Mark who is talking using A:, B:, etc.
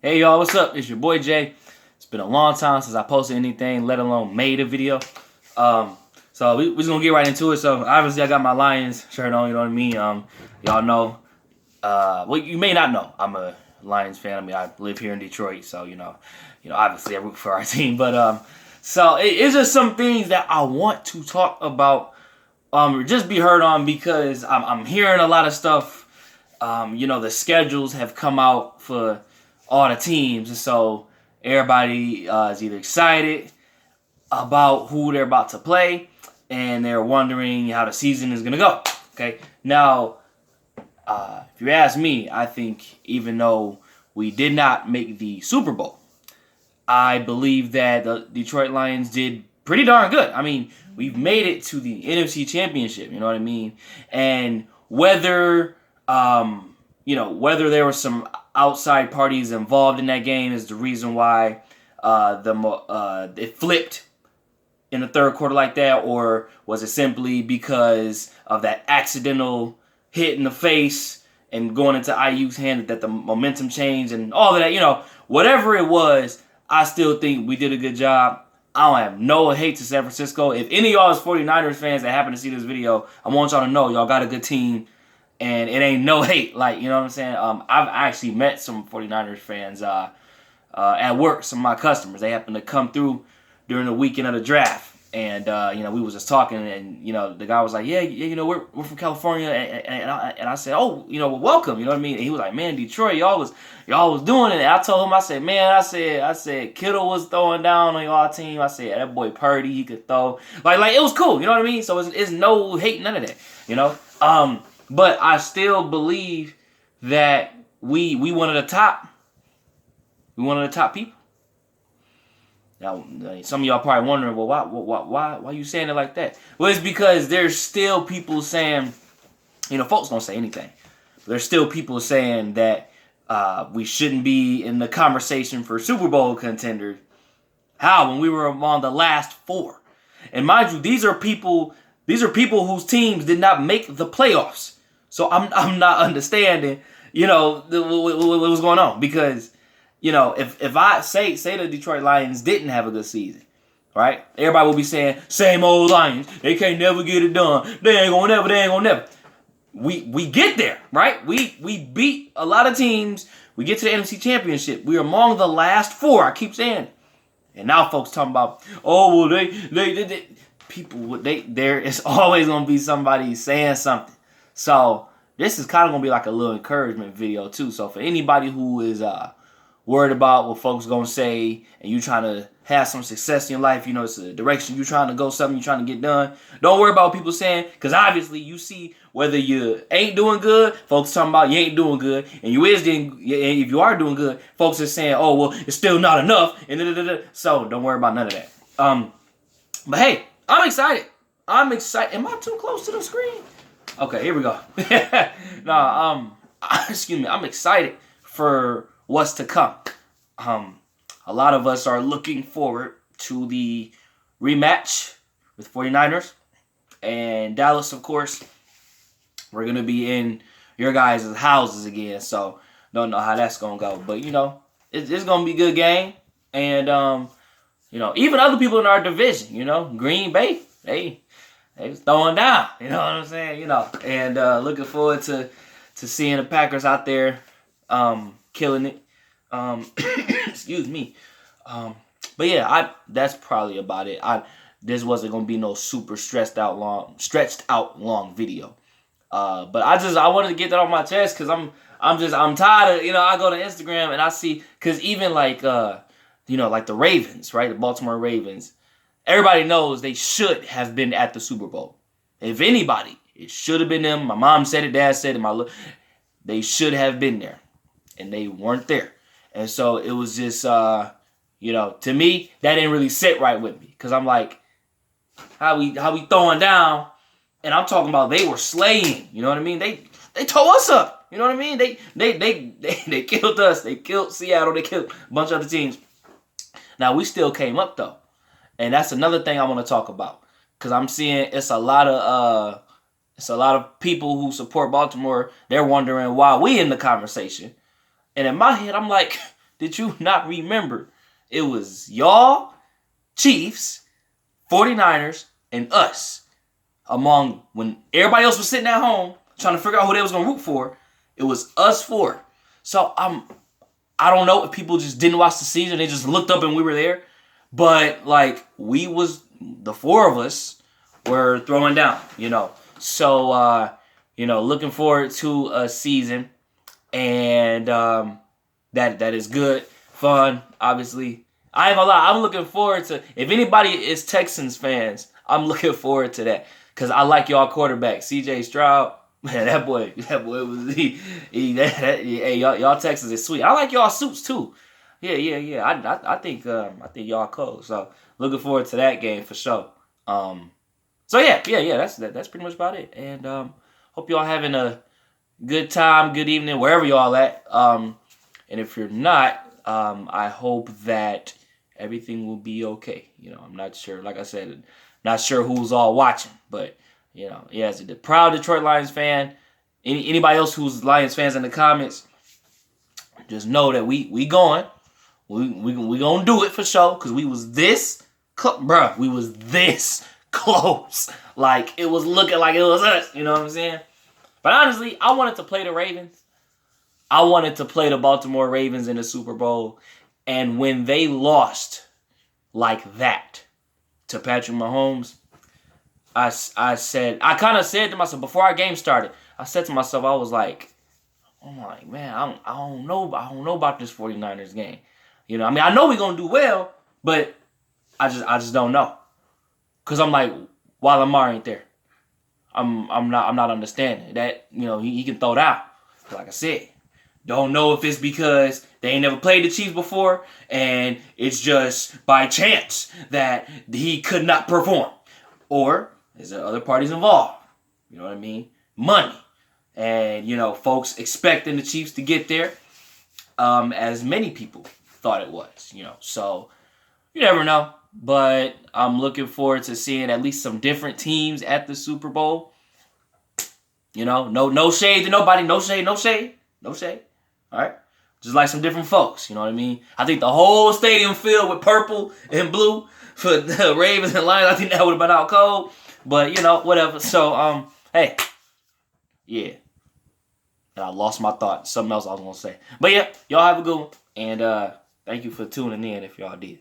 A: Hey y'all, what's up? It's your boy Jay. It's been a long time since I posted anything, let alone made a video. So we just gonna get right into it. So obviously I got my Lions shirt on, you know what I mean? Y'all know. Well, you may not know. I'm a Lions fan. I mean, I live here in Detroit, so obviously I root for our team. But so it's just some things that I want to talk about, just be heard on because I'm hearing a lot of stuff. The schedules have come out for all the teams, and so everybody is either excited about who they're about to play, and they're wondering how the season is gonna go. Okay, now if you ask me, I think even though we did not make the Super Bowl, I believe that the Detroit Lions did pretty darn good. I mean, we've made it to the NFC Championship. You know what I mean? And whether there were some outside parties involved in that game is the reason why it flipped in the third quarter like that, or was it simply because of that accidental hit in the face and going into IU's hand that the momentum changed and all of that? Whatever it was, I still think we did a good job. I don't have no hate to San Francisco. If any of y'all is 49ers fans that happen to see this video, I want y'all to know y'all got a good team. And it ain't no hate, you know what I'm saying? I've actually met some 49ers fans at work, some of my customers. They happened to come through during the weekend of the draft. And, we was just talking, and, the guy was like, yeah, we're from California. And I said, oh, welcome, you know what I mean? And he was like, man, Detroit, y'all was doing it. And I told him, I said, man, I said, Kittle was throwing down on y'all team. I said, that boy Purdy, he could throw. Like it was cool, you know what I mean? So it's no hate, none of that, But I still believe that we one of the top. We one of the top people. Now, some of y'all probably wondering, well, why you saying it like that? Well, it's because there's still people saying, folks don't say anything. But there's still people saying that we shouldn't be in the conversation for Super Bowl contenders. How? When we were among the last four. And mind you, these are people whose teams did not make the playoffs. So I'm not understanding, what was going on, because, if I say the Detroit Lions didn't have a good season, right? Everybody will be saying, same old Lions, they can't never get it done. They ain't gonna never. We get there, right? We beat a lot of teams. We get to the NFC Championship. We're among the last four. I keep saying it. And now folks talking about, oh, well, they people, there is always gonna be somebody saying something. So this is kind of going to be like a little encouragement video too. So for anybody who is worried about what folks going to say, and you trying to have some success in your life, it's a direction you're trying to go, something you're trying to get done, don't worry about what people saying, because obviously you see whether you ain't doing good, folks talking about you ain't doing good, and if you are doing good, folks are saying, oh, well, it's still not enough, and so don't worry about none of that. But hey, I'm excited. Am I too close to the screen? Okay, here we go. Excuse me. I'm excited for what's to come. A lot of us are looking forward to the rematch with 49ers and Dallas, of course. We're going to be in your guys' houses again, so don't know how that's going to go. But, it's going to be a good game. And, even other people in our division, Green Bay, they was throwing down, you know what I'm saying? And looking forward to seeing the Packers out there killing it. Excuse me. But yeah, that's probably about it. This wasn't gonna be no super stretched out long video. But I wanted to get that off my chest because I'm tired of, I go to Instagram and I see, because even like the Ravens, right? The Baltimore Ravens. Everybody knows they should have been at the Super Bowl. If anybody, it should have been them. My mom said it, dad said it, they should have been there. And they weren't there. And so it was just, to me, that didn't really sit right with me. Because I'm like, how we throwing down, and I'm talking about they were slaying. You know what I mean? They tore us up. You know what I mean? They killed us. They killed Seattle. They killed a bunch of other teams. Now, we still came up, though. And that's another thing I want to talk about, because I'm seeing it's a lot of people who support Baltimore. They're wondering why we in the conversation. And in my head, I'm like, did you not remember? It was y'all, Chiefs, 49ers, and us. Among when everybody else was sitting at home trying to figure out who they was gonna root for, it was us four. So I don't know if people just didn't watch the season, they just looked up and we were there. But like the four of us were throwing down, So looking forward to a season, and that is good, fun, obviously. I ain't gonna lie, I'm looking forward to, if anybody is Texans fans, I'm looking forward to that. Cause I like y'all quarterback, CJ Stroud. Man, that boy was hey, y'all Texans is sweet. I like y'all suits too. Yeah. I think y'all cold. So looking forward to that game for sure. So yeah. That's pretty much about it. And hope y'all having a good time, good evening, wherever y'all at. And if you're not, I hope that everything will be okay. I'm not sure. Like I said, not sure who's all watching, but as a proud Detroit Lions fan, anybody else who's Lions fans in the comments, just know that we going. We gonna do it for sure, because we was this we was this close. Like, it was looking like it was us, you know what I'm saying? But honestly, I wanted to play the Ravens. I wanted to play the Baltimore Ravens in the Super Bowl. And when they lost like that to Patrick Mahomes, I kind of said to myself, before our game started, I said to myself, I was like, man, I don't know about this 49ers game. I know we're going to do well, but I just don't know. Because I'm like, while Lamar ain't there, I'm not understanding that, he can throw it out. Like I said, don't know if it's because they ain't never played the Chiefs before and it's just by chance that he could not perform. Or is there other parties involved? You know what I mean? Money. And, folks expecting the Chiefs to get there, as many people thought it was, So, you never know. But I'm looking forward to seeing at least some different teams at the Super Bowl. No shade to nobody. No shade. All right? Just like some different folks, you know what I mean? I think the whole stadium filled with purple and blue for the Ravens and Lions, I think that would have been out cold. But, whatever. So, hey. Yeah. And I lost my thought. Something else I was going to say. But, yeah, y'all have a good one. And thank you for tuning in if y'all did.